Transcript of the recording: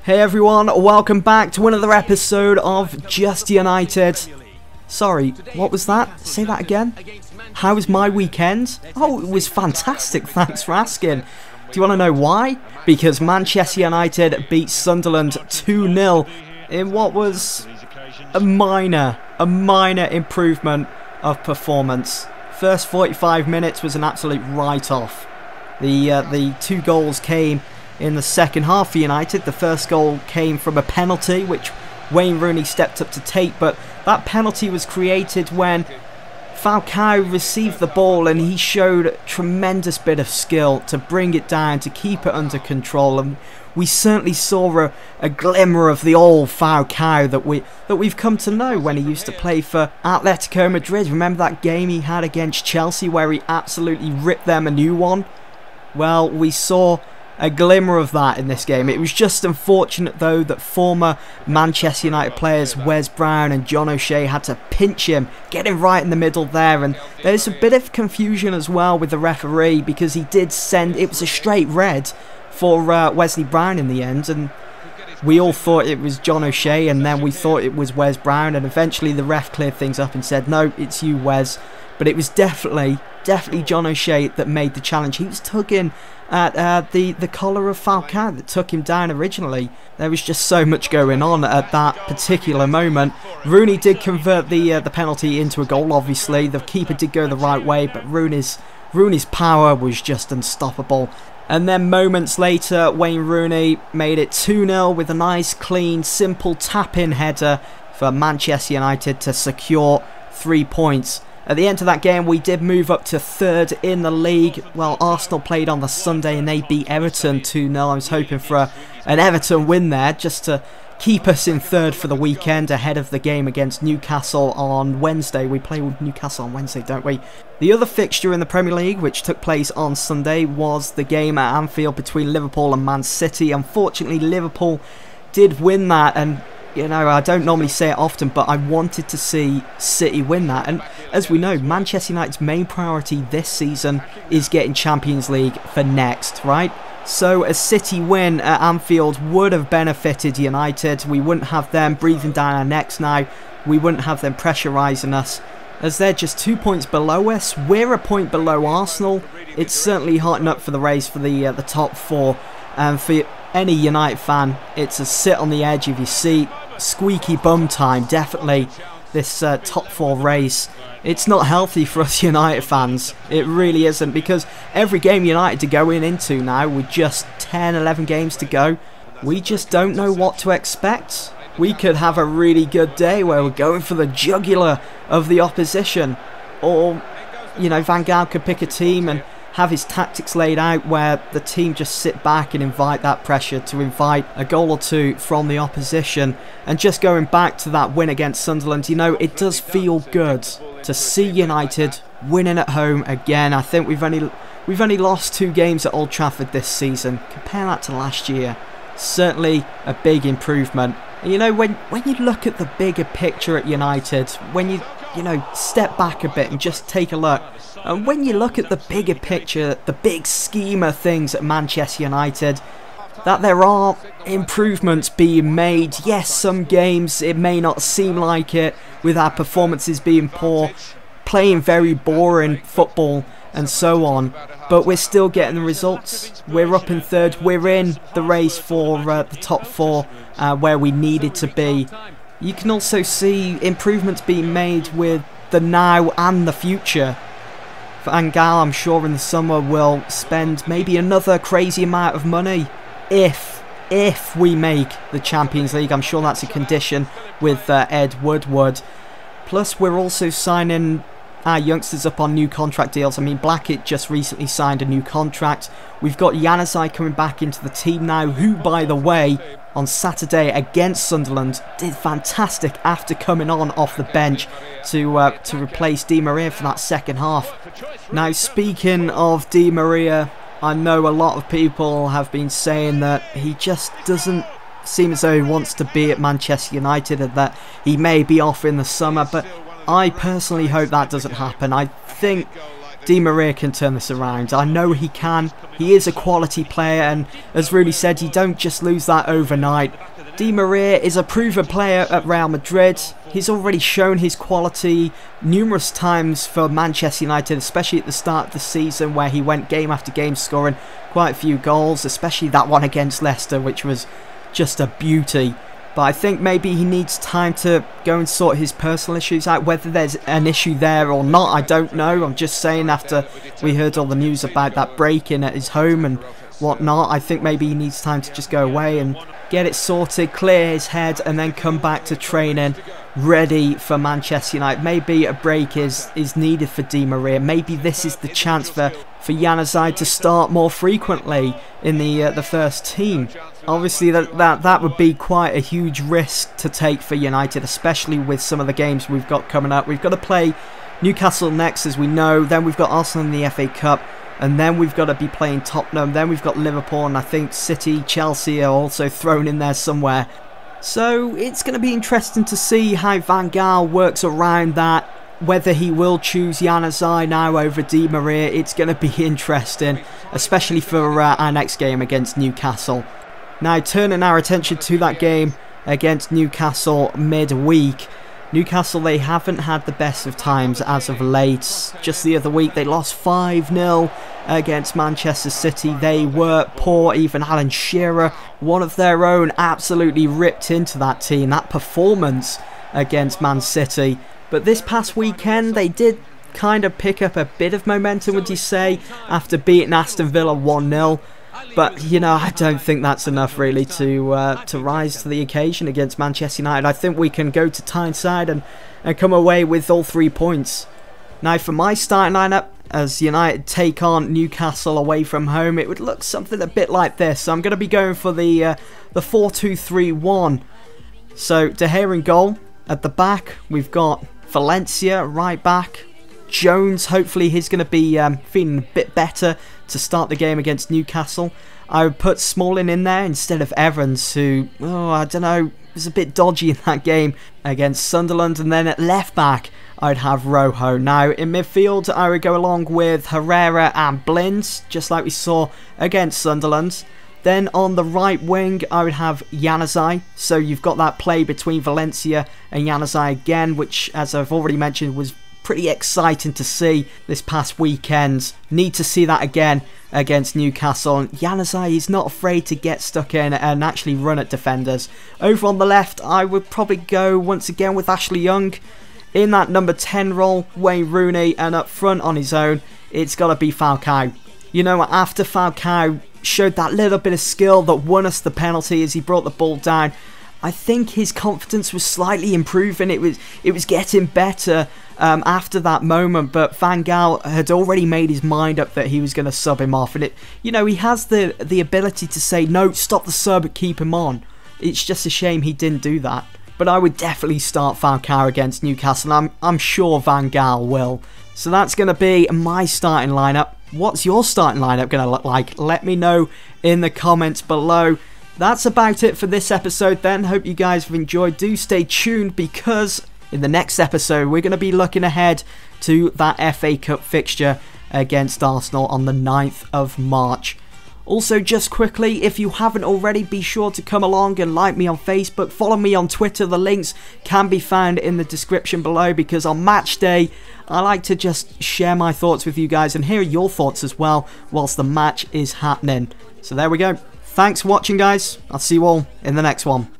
Hey everyone, welcome back to another episode of Just United. Sorry, what was that? Say that again. How was my weekend? Oh, it was fantastic, thanks for asking. Do you want to know why? Because Manchester United beat Sunderland 2-0 in what was a minor improvement of performance. First 45 minutes was an absolute write-off. The two goals came in the second half for United. The first goal came from a penalty which Wayne Rooney stepped up to take, but that penalty was created when Falcao received the ball and he showed a tremendous bit of skill to bring it down, to keep it under control, and we certainly saw a glimmer of the old Falcao that we've come to know when he used to play for Atletico Madrid. Remember that game he had against Chelsea where he absolutely ripped them a new one? Well, we saw a glimmer of that in this game. It was just unfortunate though that former Manchester United players Wes Brown and John O'Shea had to pinch him, get him right in the middle there, and there's a bit of confusion as well with the referee because he did send, it was a straight red for Wesley Brown in the end, and we all thought it was John O'Shea and then we thought it was Wes Brown, and eventually the ref cleared things up and said no, it's you Wes, but it was definitely John O'Shea that made the challenge. He was tugging at the collar of Falcao that took him down originally. There was just so much going on at that particular moment. Rooney did convert the penalty into a goal, obviously. The keeper did go the right way, but Rooney's power was just unstoppable. And then moments later, Wayne Rooney made it 2-0 with a nice, clean, simple tap-in header for Manchester United to secure 3 points. At the end of that game, we did move up to third in the league. Well, Arsenal played on the Sunday and they beat Everton 2-0. I was hoping for an Everton win there just to keep us in third for the weekend ahead of the game against Newcastle on Wednesday. We play with Newcastle on Wednesday, don't we? The other fixture in the Premier League, which took place on Sunday, was the game at Anfield between Liverpool and Man City. Unfortunately, Liverpool did win that, and you know, I don't normally say it often, but I wanted to see City win that. And as we know, Manchester United's main priority this season is getting Champions League for next, right? So a City win at Anfield would have benefited United. We wouldn't have them breathing down our necks now. We wouldn't have them pressurising us, as they're just 2 points below us. We're a point below Arsenal. It's certainly hotting up for the race for the top four. And for any United fan, it's a sit on the edge of your seat. Squeaky bum time, definitely, this top four race. It's not healthy for us United fans, it really isn't, because every game United are going into now with just 10-11 games to go, we just don't know what to expect. We could have a really good day where we're going for the jugular of the opposition, or you know, Van Gaal could pick a team and have his tactics laid out where the team just sit back and invite that pressure, to invite a goal or two from the opposition. And just going back to that win against Sunderland, you know, it does feel good to see United winning at home again. I think we've only lost 2 games at Old Trafford this season. Compare that to last year. Certainly a big improvement. And you know, when you look at the bigger picture at United, when you know, step back a bit and just take a look, and when you look at the bigger picture, the big scheme of things at Manchester United, that there are improvements being made. Yes, some games it may not seem like it, with our performances being poor, playing very boring football and so on, but we're still getting the results. We're up in third, we're in the race for the top four, where we needed to be. You can also see improvements being made with the now and the future. Van Gaal, I'm sure in the summer, will spend maybe another crazy amount of money if we make the Champions League. I'm sure that's a condition with Ed Woodward. Plus, we're also signing our youngsters up on new contract deals. I mean, Blackett just recently signed a new contract. We've got Januzaj coming back into the team now, who, by the way, on Saturday against Sunderland did fantastic after coming on off the bench to replace Di Maria for that second half. Now, speaking of Di Maria, I know a lot of people have been saying that he just doesn't seem as though he wants to be at Manchester United and that he may be off in the summer, but I personally hope that doesn't happen. I think Di Maria can turn this around. I know he can. He is a quality player, and as Rooney said, you don't just lose that overnight. Di Maria is a proven player at Real Madrid. He's already shown his quality numerous times for Manchester United, especially at the start of the season where he went game after game scoring quite a few goals, especially that one against Leicester, which was just a beauty. But I think maybe he needs time to go and sort his personal issues out. Whether there's an issue there or not, I don't know. I'm just saying, after we heard all the news about that break-in at his home and whatnot, I think maybe he needs time to just go away and get it sorted, clear his head, and then come back to training ready for Manchester United. Maybe a break is needed for Di Maria. Maybe this is the chance for Januzaj to start more frequently in the first team. Obviously that would be quite a huge risk to take for United, especially with some of the games we've got coming up. We've got to play Newcastle next, as we know, then we've got Arsenal in the FA Cup, and then we've got to be playing Tottenham, then we've got Liverpool, and I think City, Chelsea are also thrown in there somewhere. So it's going to be interesting to see how Van Gaal works around that, whether he will choose Januzaj now over Di Maria. It's going to be interesting, especially for our next game against Newcastle. Now, turning our attention to that game against Newcastle midweek. Newcastle, they haven't had the best of times as of late. Just the other week, they lost 5-0 against Manchester City. They were poor. Even Alan Shearer, one of their own, absolutely ripped into that team. That performance against Man City. But this past weekend, they did kind of pick up a bit of momentum, would you say, after beating Aston Villa 1-0. But, you know, I don't think that's enough really to rise to the occasion against Manchester United. I think we can go to Tyneside and come away with all 3 points. Now, for my starting lineup, as United take on Newcastle away from home, it would look something a bit like this. So I'm going to be going for the 4-2-3-1. So, De Gea in goal. At the back, we've got Valencia right back. Jones, hopefully he's going to be feeling a bit better to start the game against Newcastle. I would put Smalling in there instead of Evans, who, I don't know, was a bit dodgy in that game against Sunderland. And then at left back, I'd have Rojo. Now, in midfield, I would go along with Herrera and Blind, just like we saw against Sunderland. Then on the right wing, I would have Januzaj. So you've got that play between Valencia and Januzaj again, which, as I've already mentioned, was pretty exciting to see this past weekend. Need to see that again against Newcastle. Januzaj is not afraid to get stuck in and actually run at defenders. Over on the left, I would probably go once again with Ashley Young in that number 10 role, Wayne Rooney, and up front on his own, it's got to be Falcao. You know, after Falcao showed that little bit of skill that won us the penalty as he brought the ball down, I think his confidence was slightly improving. It was getting better after that moment, but Van Gaal had already made his mind up that he was going to sub him off, and he has the ability to say no, stop the sub, keep him on. It's just a shame he didn't do that. But I would definitely start Falcao against Newcastle, and I'm sure Van Gaal will. So that's going to be my starting lineup. What's your starting lineup going to look like? Let me know in the comments below. That's about it for this episode then. Hope you guys have enjoyed. Do stay tuned, because in the next episode we're going to be looking ahead to that FA Cup fixture against Arsenal on the 9th of March. Also, just quickly, if you haven't already, be sure to come along and like me on Facebook, follow me on Twitter. The links can be found in the description below, because on match day I like to just share my thoughts with you guys and hear your thoughts as well whilst the match is happening. So there we go. Thanks for watching, guys. I'll see you all in the next one.